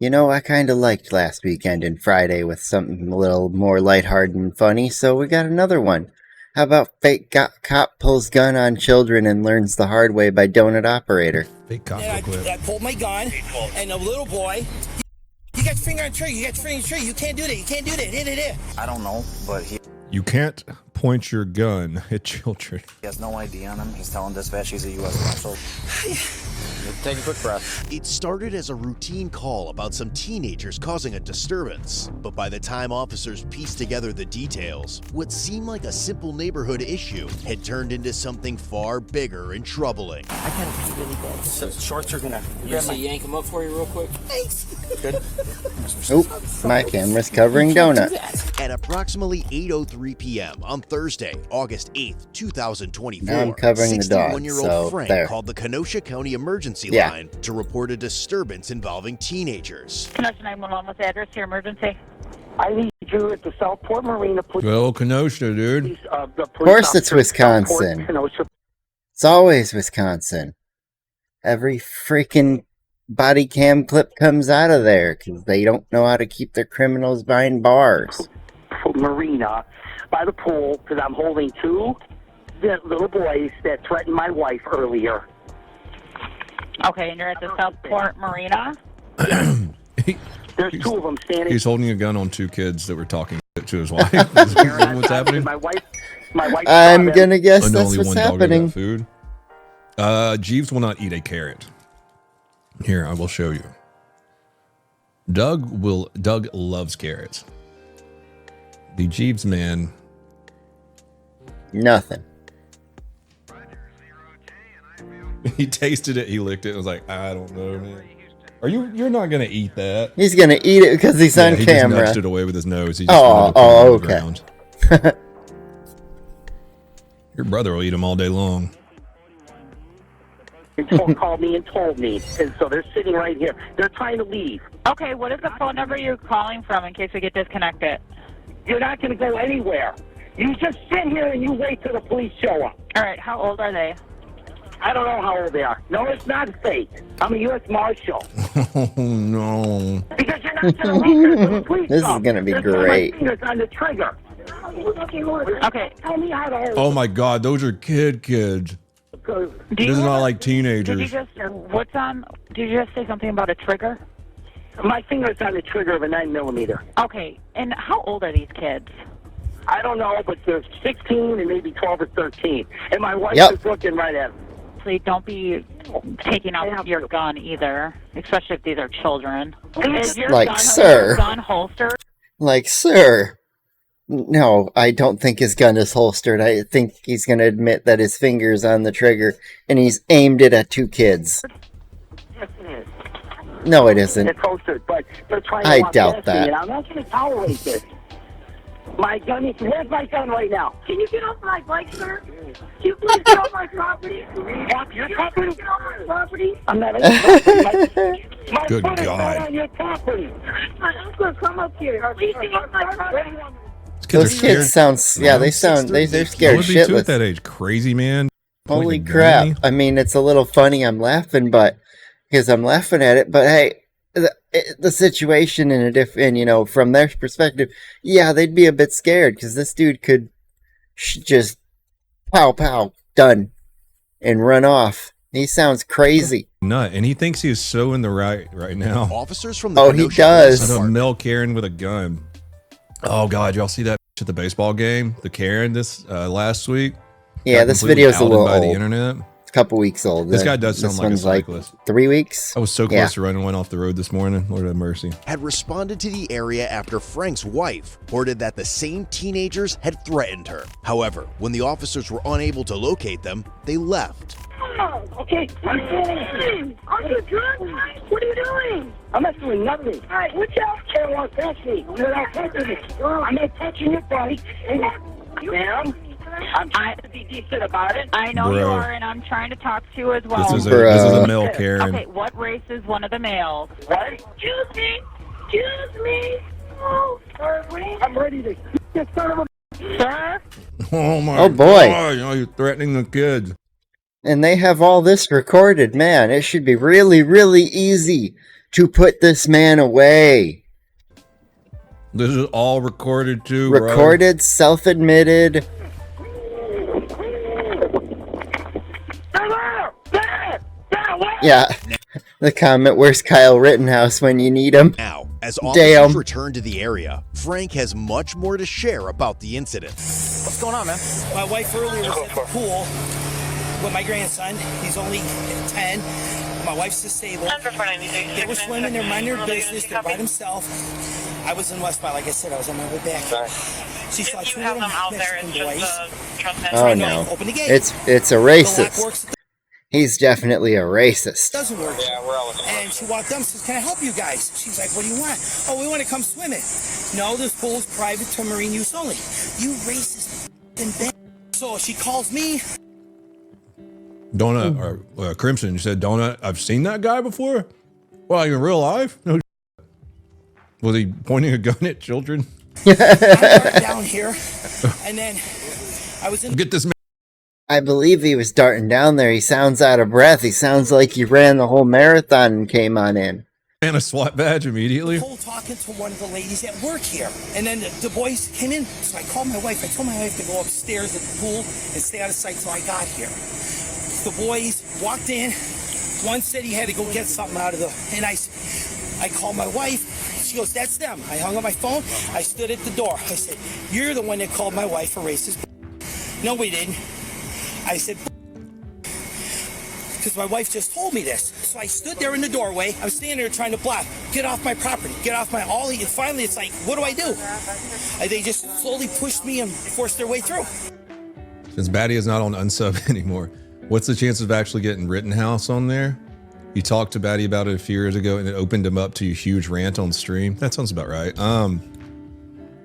You know, I kind of liked last weekend and Friday with something a little more lighthearted and funny, so we got another one. How about fake cop pulls gun on children and learns the hard way by donut operator? Fake cop And real quick. I pulled my gun, and a little boy, you got your finger on the trigger, you got your finger on the trigger, you can't do that, you can't do that, hit it. I don't know, but he You can't point your gun at children. has no ID on him. He's telling dispatch he's a U.S. Marshal. Take a quick breath. It started as a routine call about some teenagers causing a disturbance, but by the time officers pieced together the details, what seemed like a simple neighborhood issue had turned into something far bigger and troubling. I kind of pee really bad. So shorts are gonna. You see, yank him up for you real quick? Thanks. Good. Oop, my camera's covering donut. At approximately 8:03 p.m. on Thursday, August 8th, 2024, Now I'm covering the dog, 61-year-old so Frank there. called the Kenosha County Emergency Yeah. Line to report a disturbance involving teenagers. Kenosha 911, what's the address to your emergency? I need you at the Southport Marina Police. Well, Kenosha, dude. Of course it's Wisconsin. Kenosha. It's always Wisconsin. Every freaking body cam clip comes out of there because they don't know how to keep their criminals behind bars. Marina by the pool because I'm holding two little boys that threatened my wife earlier. Okay, and you're at the Southport Marina? There's two of them standing. He's holding a gun on two kids that were talking to his wife. Is that what's happening? My wife I'm gonna guess And that's only what's one dog got happening. food. Jeeves will not eat a carrot. Here, I will show you. Doug loves carrots. The Jeeves man. Nothing. He tasted it, he licked it, and was like, I don't know, man. You're not gonna eat that. He's gonna eat it because he's on He camera. just nudged it away with his nose. He just Oh, wanted to put it on the okay. ground. Your brother will eat them all day long. Called me and told me, and so they're sitting right here. They're trying to leave. Okay, what is the phone number you're calling from in case we get disconnected? You're not going to go anywhere. You just sit here and you wait till the police show up. All right, how old are they? I don't know how old they are. No, it's not fake. I'm a U.S. Marshal. Oh, no. Because you're not going to leave until the police This is come. gonna be Just great. My fingers on the trigger. Okay. Tell me how to hold. Oh, my God. Those are kids. Do This is not like Did you teenagers. just, what's on, did you just say something about a trigger? My finger's on the trigger of a 9mm. Okay, and how old are these kids? I don't know, but they're 16 and maybe 12 or 13. And my wife Yep. is looking right at them. Please don't be taking out your gun either, especially if these are children. Is your Like, gun, sir. gun holstered? Like, sir. No, I don't think his gun is holstered. I think he's gonna admit that his finger's on the trigger and he's aimed it at two kids. Yes, it is. No, it isn't. It's holstered, but they're trying to I walk doubt past that. me, and I'm not going to tolerate this. My gun is, where's my gun right now? Can you get off my bike, sir? Can you please get off my property? Off your property? Get off my property? I'm not on your property. My Good foot is God. not on your property. My uncle, come up here. Please get off my property. Those kids sound, yeah, they're What scared would be two at shitless. that age? Crazy, man. Holy Pointing a gun crap. at me? I mean, it's a little funny. I'm laughing, but because I'm laughing at it, but hey, the situation from their perspective, yeah, they'd be a bit scared because this dude could just pow, pow, done, and run off. He sounds crazy. Nut, and he thinks he is so in the right now. Officers from the Oh, he Kenosha does. Police I know Department Mel Karen with a gun. Oh God, y'all see that at the baseball game? The Karen this last week. Yeah, Got this completely video's a outed little by the old. internet. It's a couple weeks old. This guy does sound This like a one's like cyclist. 3 weeks. I was so close Yeah. to running one off the road this morning. Lord have mercy. had responded to the area after Frank's wife reported that the same teenagers had threatened her. However, when the officers were unable to locate them, they left. Oh, okay. I'm doing. Are you drunk? What are you doing? I'm not doing nothing. All right, watch out. Can't walk past me. You're not touching me. I'm not touching your body. Ma'am, I'm trying to be decent about it. I know you Bro. are, and I'm trying to talk to you as well. This is a Bruh. Mel Karen. Okay, what race is one of the males? What? Excuse me. Excuse me. Oh, sorry. I'm ready to you son of a. Sir? Oh my Oh, boy. God, you're threatening the kids. And they have all this recorded. Man, it should be really, really easy to put this man away. This is all recorded too, bro. Recorded, self-admitted. Yeah. The comment, where's Kyle Rittenhouse when you need him? Now, as officers return to the area, Frank has much more to share about the incident. What's going on, man? My wife earlier was at the pool with my grandson. He's only 10. My wife's disabled. They were swimming, they're minding their business, they're by themselves. I was in West By, like I said, I was on my way back. She saw two little Mexican boys. Oh no. It's a racist. He's definitely a racist. Doesn't work. Yeah, we're all and she walked up and says, can I help you guys? She's like, what do you want? Oh, we want to come swimming. No, this pool's private to marine use only. You racist bitch. So she calls me. Donut, or Crimson, you said, Donut, I've seen that guy before? Well, in real life? No. Was he pointing a gun at children? I'm right down here. And then I was in. Get this man. I believe he was darting down there. He sounds out of breath. He sounds like he ran the whole marathon and came on in. And a SWAT badge immediately. Talking to one of the ladies at work here. And then the boys came in. So I called my wife. I told my wife to go upstairs at the pool and stay out of sight till I got here. The boys walked in. One said he had to go get something out of the... And I called my wife. She goes, that's them. I hung up my phone. I stood at the door. I said, you're the one that called my wife a racist. No, we didn't. I said, because my wife just told me this. So I stood there in the doorway. I'm standing there trying to block. Get off my property. Get off my... And finally, it's like, what do I do? They just slowly pushed me and forced their way through. Since Batty is not on unsub anymore, what's the chances of actually getting Rittenhouse on there? You talked to Batty about it a few years ago and it opened him up to a huge rant on stream. That sounds about right.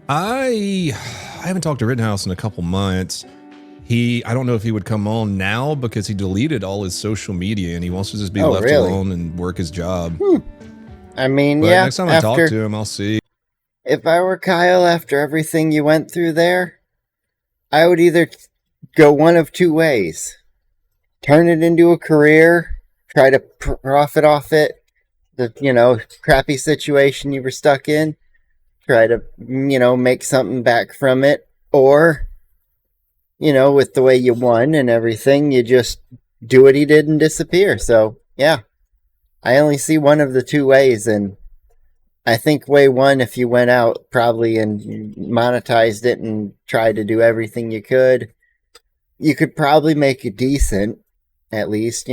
I haven't talked to Rittenhouse in a couple months. I don't know if he would come on now because he deleted all his social media and he wants to just be left alone and work his job. I mean, but yeah. Next time I talk to him, I'll see. If I were Kyle after everything you went through there, I would either go one of two ways. Turn it into a career, try to profit off it, the, crappy situation you were stuck in, try to, make something back from it, or... with the way you won and everything, you just do what he did and disappear. So, yeah. I only see one of the two ways, and I think way one, if you went out probably and monetized it and tried to do everything you could probably make it decent, at least,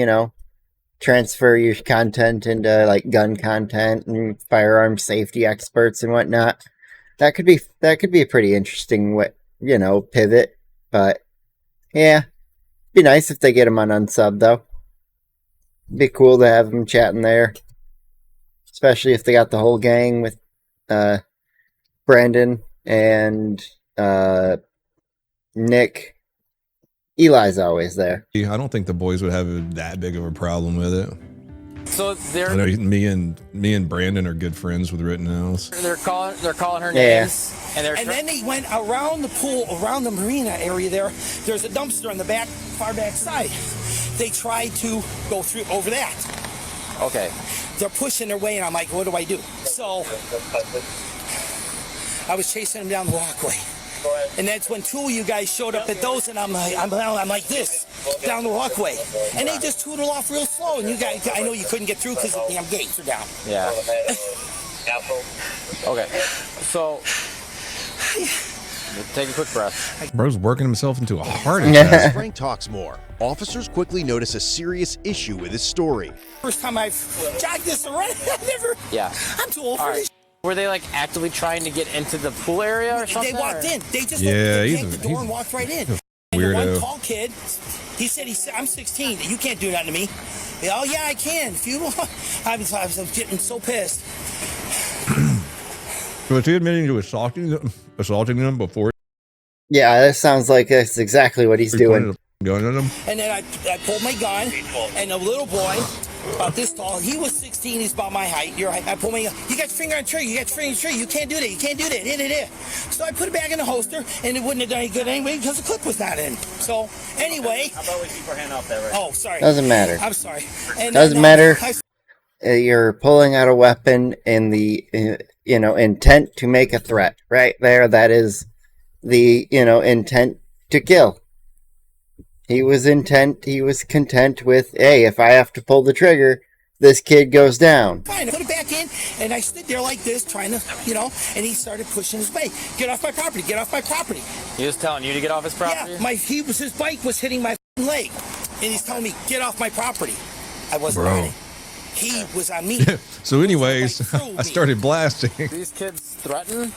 transfer your content into, like, gun content and firearm safety experts and whatnot. That could be a pretty interesting, pivot. But, yeah, be nice if they get him on unsub, though. Be cool to have him chatting there. Especially if they got the whole gang with Brandon and Nick. Eli's always there. I don't think the boys would have that big of a problem with it. So I know me and Brandon are good friends with Rittenhouse. They're calling her names. And then they went around the pool, around the marina area there. There's a dumpster on the far back side. They tried to go through over that. Okay. They're pushing their way, and I'm like, what do I do? So I was chasing them down the walkway. And that's when two of you guys showed up at those, and I'm like this, down the walkway. And they just tootled off real slow, and you guys, I know you couldn't get through because the damn gates are down. Yeah. Okay. So... take a quick breath. Bro's working himself into a heart attack. As Frank talks more, officers quickly notice a serious issue with his story. First time I've jogged this around, I'm too old for this. Were they like actively trying to get into the pool area or something? They walked in. They just opened the door and walked right in. Weirdo. And the one tall kid, he said, I'm 16. You can't do nothing to me. Oh, yeah, I can. If you want. I was getting so pissed. So is he admitting to assaulting them before? Yeah, that sounds like that's exactly what he's doing. Gun at him? And then I pulled my gun, and a little boy, about this tall, he was 16, he's about my height. Your height. I pulled my gun. You got your finger on the trigger. You got your finger on the trigger. You can't do that. You can't do that. Hit it. So I put it back in the holster, and it wouldn't have done any good anyway because the clip was not in. So anyway. How about we keep our hand off that right? Oh, sorry. Doesn't matter. I'm sorry. Doesn't matter. you're pulling out a weapon in the intent to make a threat. Right there, that is the intent to kill. He was content with, hey, if I have to pull the trigger, this kid goes down. Fine, I put it back in, and I stood there like this, trying to, and he started pushing his bike. Get off my property, get off my property. He was telling you to get off his property? Yeah, his bike was hitting my leg, and he's telling me, get off my property. I wasn't Bro. on it. He was on me. So anyways, I started blasting. These kids threaten?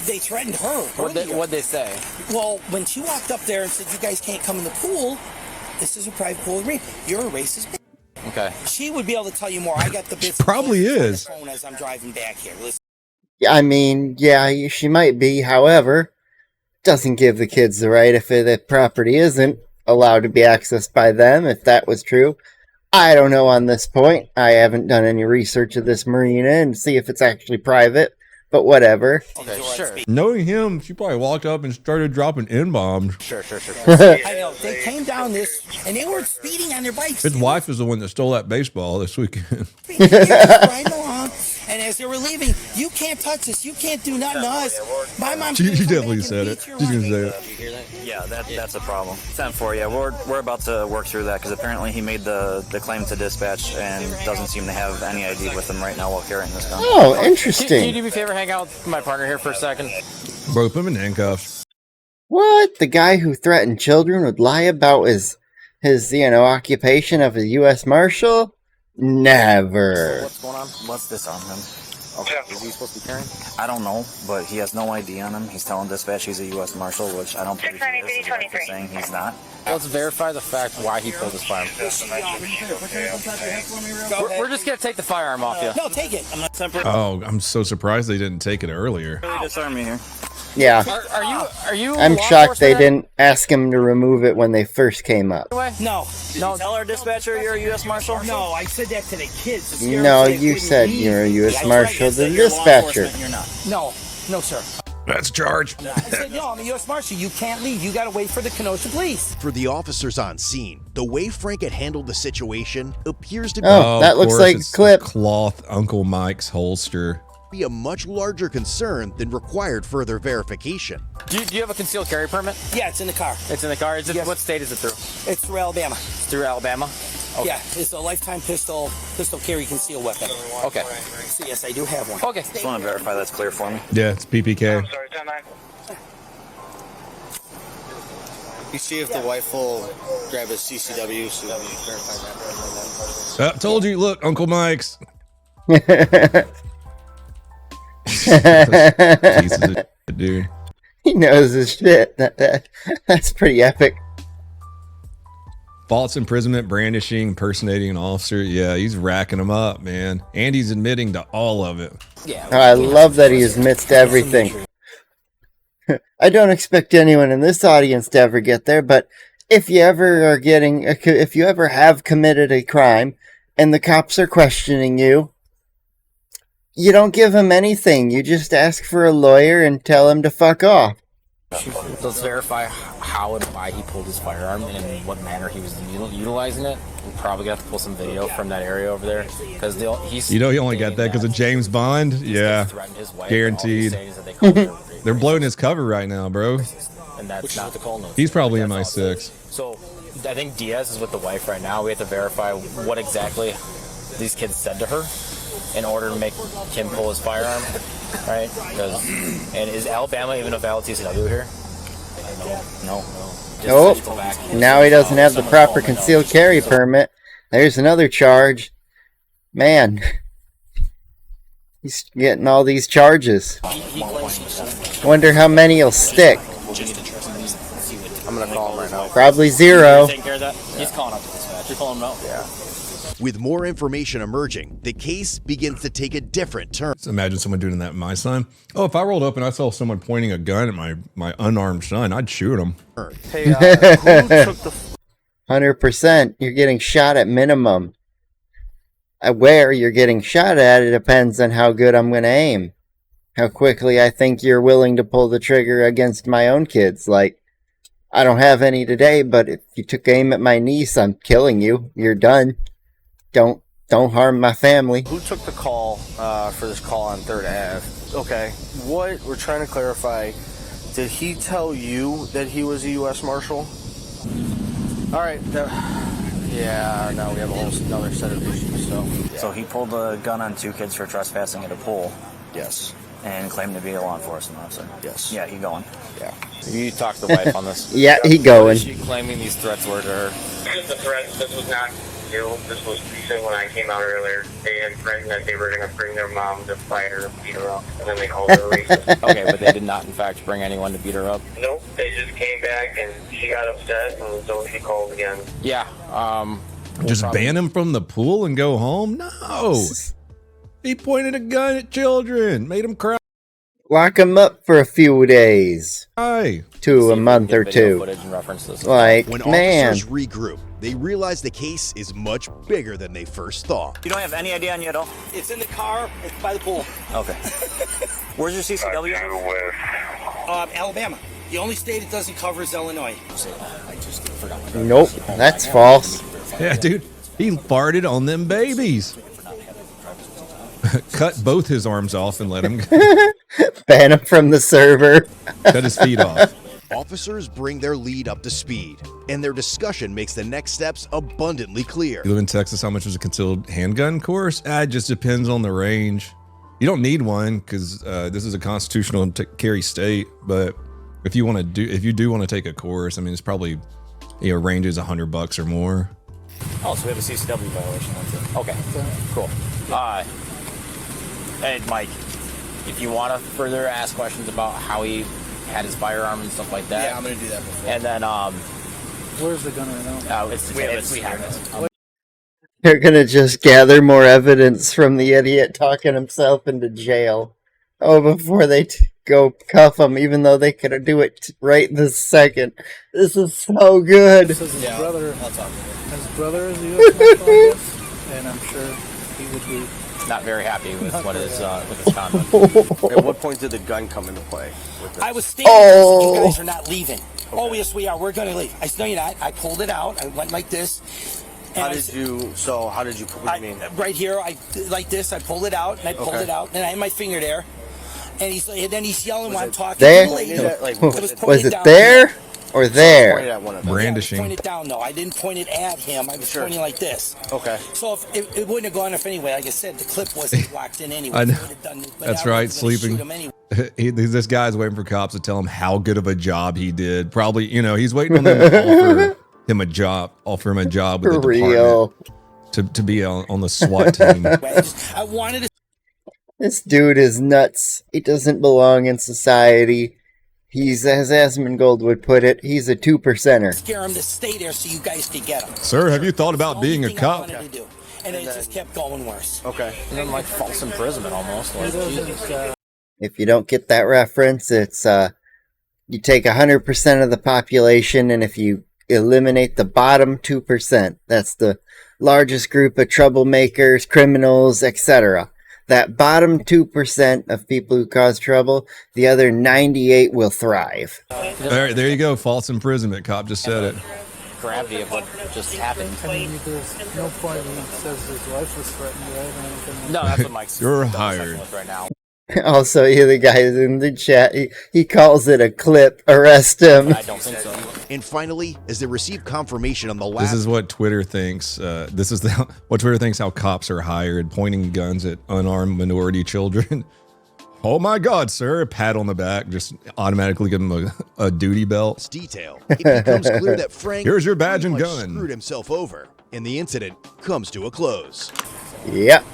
They threatened her. What'd they say? Well, when she walked up there and said, you guys can't come in the pool, this is a private pool with me. You're a racist bitch. Okay. She would be able to tell you more. I got the bits. Probably is. On the phone as I'm driving back here. Listen. I mean, yeah, she might be. However, doesn't give the kids the right if the property isn't allowed to be accessed by them. If that was true, I don't know on this point. I haven't done any research of this marina and see if it's actually private. But whatever. Okay, sure. Knowing him, she probably walked up and started dropping N-bombs. Sure. I know. They came down this, and they were speeding on their bikes. His wife is the one that stole that baseball this weekend. Riding along, and as they were leaving, you can't touch this. You can't do nothing to us. My mom. She definitely said it. She's gonna say it. You hear that? Yeah, that's a problem. 10-4, yeah. We're about to work through that because apparently he made the claim to dispatch and doesn't seem to have any ID with him right now while carrying this gun. Oh, interesting. Can you do me a favor, hang out with my partner here for a second? Bro, put him in handcuffs. What? The guy who threatened children would lie about his occupation of a U.S. Marshal? Never. What's going on? What's this on him? Okay, is he supposed to be carrying? I don't know, but he has no ID on him. He's telling dispatch he's a U.S. Marshal, which I don't believe he is. His wife is saying he's not. Let's verify the fact why he pulled his firearm. We're just gonna take the firearm off you. No, take it. I'm not temporary. Oh, I'm so surprised they didn't take it earlier. Really disarm me here. Yeah. Are you? I'm law shocked they enforcement? didn't ask him to remove it when they first came up. No. No. Tell our dispatcher you're a U.S. Marshal. No, I said that to the kids. to scare No, them so they you couldn't said leave. you're a U.S. Yeah, I Marshal, said the you're law dispatcher. enforcement, You're not. No, sir. That's a charge. I said, no, I'm a U.S. Marshal. You can't leave. You got to wait for the Kenosha police. For the officers on scene, the way Frank had handled the situation appears to Oh, that of looks course, like a it's clip. Cloth Uncle Mike's holster. be a much larger concern than required further verification. Do you have a concealed carry permit? Yeah, it's in the car. It's in the car. Yes. What state is it through? It's through Alabama. It's through Alabama. Okay. Yeah, it's a lifetime pistol carry concealed weapon. Okay. So yes, I do have one. Okay. Just want to verify that's clear for me. Yeah, it's PPK. You see if the wife will grab his CCW so that we verify that. Told you. Look, Uncle Mike's. Jesus, dude. He knows his shit. That's pretty epic. False imprisonment, brandishing, impersonating an officer. Yeah, he's racking them up, man. And he's admitting to all of it. Yeah. I love that he admits to everything. I don't expect anyone in this audience to ever get there, but if you ever have committed a crime and the cops are questioning you, you don't give them anything. You just ask for a lawyer and tell him to fuck off. Let's verify how and why he pulled his firearm and in what manner he was utilizing it. We're probably going to have to pull some video from that area over there. Because he's... You know he only got that because of James Bond? Yeah. Threatened his wife. Guaranteed. And all he's saying is that they called her They're blowing his cover right now, bro. And that's not the call notes. He's probably That's all MI6. it is. So I think Diaz is with the wife right now. We have to verify what exactly these kids said to her in order to make him pull his firearm, right? And is Alabama even a valid TCW here? No. Oh, now he doesn't have the proper concealed carry permit. There's another charge. Man, he's getting all these charges. Wonder how many will stick. I'm gonna call him right now. Probably zero. Taking care of that? He's calling up the dispatch. You're calling him out? Yeah. With more information emerging, the case begins to take a different turn. Just imagine someone doing that with my son. Oh, if I rolled up and I saw someone pointing a gun at my unarmed son, I'd shoot him. Hey, who took the 100%. You're getting shot at minimum. Where you're getting shot at, it depends on how good I'm going to aim. How quickly I think you're willing to pull the trigger against my own kids. Like, I don't have any today, but if you took aim at my niece, I'm killing you. You're done. Don't don't harm my family. Who took the call for this call on 3rd Ave? Okay, what we're trying to clarify, did he tell you that he was a U.S. Marshal? All right, yeah, now we have a whole another set of issues, so. Yeah. So he pulled a gun on 2 kids for trespassing at a pool Yes. and claimed to be a law enforcement officer. Yes. Yeah, he going. Yeah. You talked to the wife on this? Yeah, he What going. is she claiming these threats were to her? The threat, this was not you. This was recent when I came out earlier. They had threatened that they were going to bring their mom to fight her, beat her up, and then they called her a racist. Okay, but they did not, in fact, bring anyone to beat her up? Nope, they just came back and she got upset, and so she called again. Yeah, Just ban him from the pool and go home? No. He pointed a gun at children, made them cry. Lock him up for a few days. To a month or two. Like, When man. officers regroup, they realize the case is much bigger than they first thought. You don't have any idea on you at all? It's in the car. It's by the pool. Okay. Where's your CCW? Alabama. The only state it doesn't cover is Illinois. Nope, that's false. Yeah, dude, he farted on them babies. Cut both his arms off and let him Ban him from the server. cut his feet off. Officers bring their lead up to speed, and their discussion makes the next steps abundantly clear. You live in Texas, how much is a concealed handgun course? It just depends on the range. You don't need one because this is a constitutional carry state. But if you do want to take a course, I mean, it's probably range is $100 or more. Oh, so we have a CCW violation. That's it. Okay, cool. Hey, Mike, if you want to further ask questions about how he had his firearm and stuff like that. Yeah, I'm going to do that before. And then, where's the gun right now? we have it. They're gonna just gather more evidence from the idiot talking himself into jail. Oh, before they go cuff him, even though they could do it right this second. This is so good. This is his brother. His brother is a U.S. Marshal, I guess, and I'm sure he would be not very happy with what his conduct. At what point did the gun come into play? I was standing there, I said, you guys are not leaving. Oh, yes, we are. We're going to leave. I said, no, you're not. I pulled it out. I went like this. How did you, what do you mean? Right here, like this, I pulled it out, and I pulled it out, and I had my finger there. And then he's yelling while I'm talking. There? Was it there or there? Brandishing. Point it down, though. I didn't point it at him. I was pointing like this. Okay. So if it wouldn't have gone off anyway. Like I said, the clip wasn't locked in anyway. I know. That's right, sleeping. This guy's waiting for cops to tell him how good of a job he did. Probably, he's waiting on them to offer him a job with the department to be on the SWAT team. I wanted to. This dude is nuts. He doesn't belong in society. He's, as Asmongold would put it, he's a 2%er. Scare him to stay there so you guys could get him. Sir, have you thought about being a cop? And it just kept going worse. Okay. And then like false imprisonment almost. Like, if you don't get that reference, it's you take 100% of the population, and if you eliminate the bottom 2%, that's the largest group of troublemakers, criminals, etc. That bottom 2% of people who cause trouble, the other 98 will thrive. All right, there you go. False imprisonment. Cop just said it. Gravity of what just happened. I mean, there's no point when he says his wife was threatened, right? Or anything. No, that's what Mike's You're hired right now. Also, the guys in the chat, he calls it a clip. Arrest him. I don't think so. And finally, as they receive confirmation on the last... This is what Twitter thinks. What Twitter thinks how cops are hired, pointing guns at unarmed minority children. Oh my God, sir. Pat on the back, just automatically give him a duty belt. Detail. It becomes clear that Frank here's your badge and pretty much gun. Screwed himself over, and the incident comes to a close. Yep.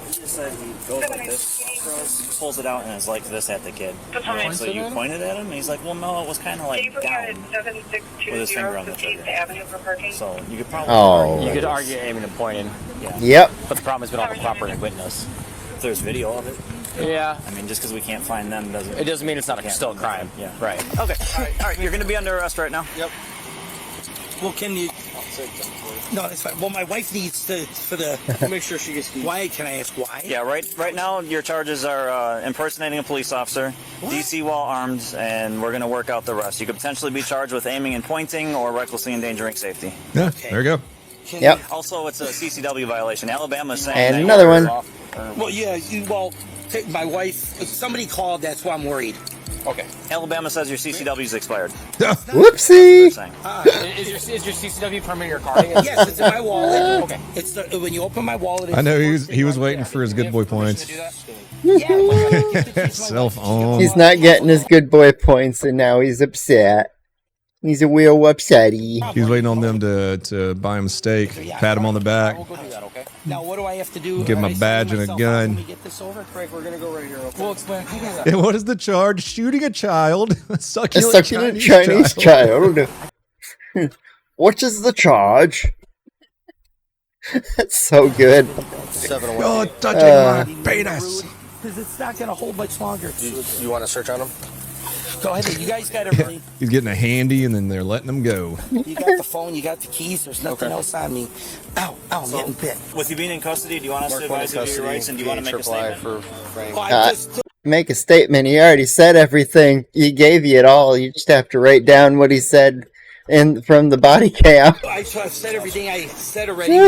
He said he goes like this, pulls it out, and is like this at the kid. So you pointed at him, and he's like, well, no, it was kind of like down with his finger on the trigger. So you could probably you could argue aiming and pointing. Yeah. Yep. But the problem is we don't have a cooperating witness. If there's video of it. Yeah. I mean, just because we can't find them doesn't... It doesn't mean it's not still a crime. Yeah. Right. Okay. All right. You're going to be under arrest right now. Yep. Well, can you... No, that's fine. Well, my wife needs to make sure she gets. Why? Can I ask why? Yeah, right now your charges are impersonating a police officer, DC while armed, and we're going to work out the rest. You could potentially be charged with aiming and pointing or recklessly endangering safety. Yeah, there you go. Yep. Also, it's a CCW violation. Alabama's saying And that another you're one. off- Well, yeah, my wife, somebody called, that's why I'm worried. Okay. Alabama says your CCW's expired. Whoopsie. Is your CCW permit in your car? Yes, it's in my wallet. Okay. It's when you open my wallet. I know he was waiting for his good boy points. Self on. He's not getting his good boy points, and now he's upset. He's a real upsetty. He's waiting on them to buy him a steak, pat him on the back, Now, what do I have to do? give him a badge and a gun. Get this over? Frank, we're gonna go right here. We'll explain. And what is the charge? Shooting a child. A A succulent, succulent Chinese child. What is the charge? That's so good. You're touching my penis. Because it's not going to hold much longer. You want to search on him? Go ahead. You guys got everything. He's getting a handy, and then they're letting him go. You got the phone. You got the keys. There's nothing else on me. Ow, I'm getting bit. With you being in custody, do you want us to advise you of your rights, and do you want to make a statement? Make a statement. He already said everything. He gave you it all. You just have to write down what he said from the body cam. I've said everything I said already. I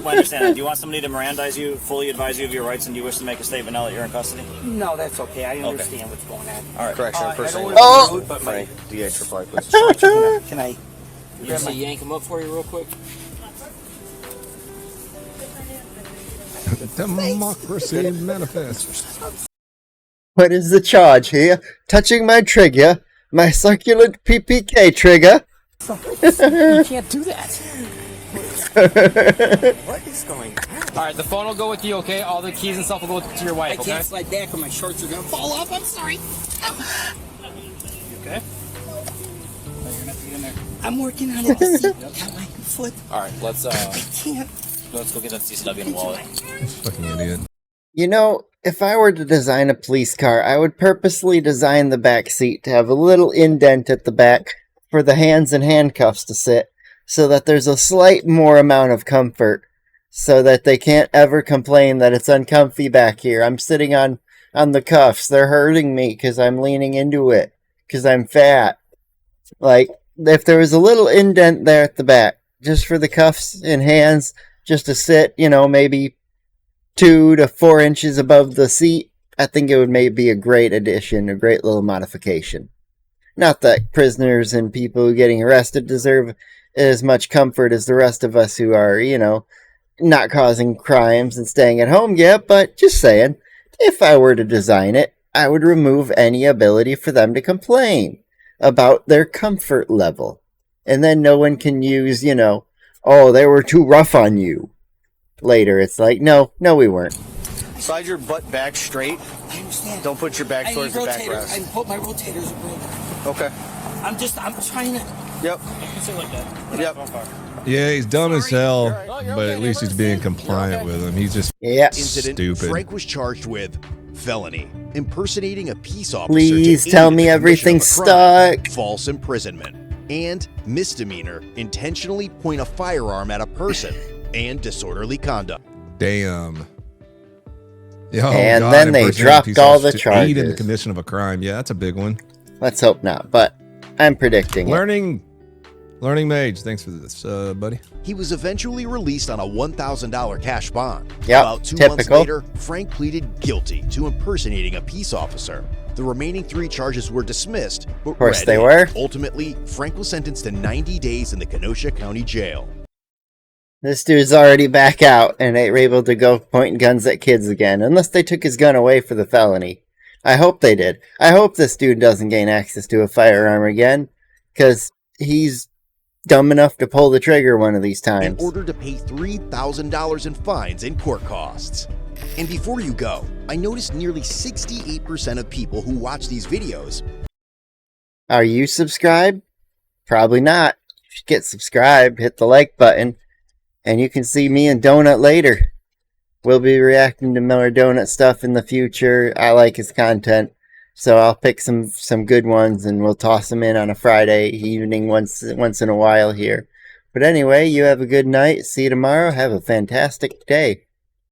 understand that. Do you want somebody to Mirandize you, fully advise you of your rights, and do you wish to make a statement now that you're in custody? No, that's okay. I understand what's going on. All right. Correction, person. But Frank, DH reply, please. Can I yank him up for you real quick? Democracy manifests. What is the charge here? Touching my trigger. My succulent PPK trigger. You can't do that. What is going on? All right, the phone will go with you, okay? All the keys and stuff will go to your wife, okay? I can't slide back or my shorts are going to fall off. I'm sorry. You okay? You're going to have to get in there. I'm working on it. Got my foot. All right, let's I can't. let's go get that CCW in the wallet. Fucking idiot. You know, if I were to design a police car, I would purposely design the back seat to have a little indent at the back for the hands and handcuffs to sit, so that there's a slight more amount of comfort, so that they can't ever complain that it's uncomfy back here. I'm sitting on the cuffs. They're hurting me because I'm leaning into it, because I'm fat. Like, if there was a little indent there at the back, just for the cuffs and hands, just to sit, maybe 2 to 4 inches above the seat, I think it would maybe be a great addition, a great little modification. Not that prisoners and people who are getting arrested deserve as much comfort as the rest of us who are, not causing crimes and staying at home yet, but just saying, if I were to design it, I would remove any ability for them to complain about their comfort level. And then no one can use, oh, they were too rough on you. Later, it's like, no, we weren't. Slide your butt back straight. I understand. Don't put your back towards the backrest. I put my rotators above. Okay. I'm trying to. Yep. Sit like that. Yep. Yeah, he's dumb as hell, but at least he's being compliant with him. He's just stupid. Frank was charged with felony, impersonating a peace officer. Please to tell aid in me the commission everything's of a crime, stuck. false imprisonment, and misdemeanor, intentionally point a firearm at a person, and disorderly conduct. Damn. Oh, And God, then they impersonating dropped peace all officers the to aid in the charges. commission of a crime. Yeah, that's a big one. Let's hope not, but I'm predicting it. Learning Mage, thanks for this, buddy. He was eventually released on a $1,000 cash bond. Yep, About 2 months typical. later, Frank pleaded guilty to impersonating a peace officer. The remaining 3 charges were dismissed, but Of course read they in. were. Ultimately, Frank was sentenced to 90 days in the Kenosha County Jail. This dude's already back out and ain't able to go pointing guns at kids again, unless they took his gun away for the felony. I hope they did. I hope this dude doesn't gain access to a firearm again, because he's dumb enough to pull the trigger one of these In times. order to pay $3,000 in fines and court costs. And before you go, I noticed nearly 68% of people who watch these videos Are you subscribed? Probably not. You should get subscribed, hit the like button, and you can see me and Donut later. We'll be reacting to Miller Donut stuff in the future. I like his content, so I'll pick some good ones and we'll toss them in on a Friday evening once in a while here. But anyway, you have a good night. See you tomorrow. Have a fantastic day.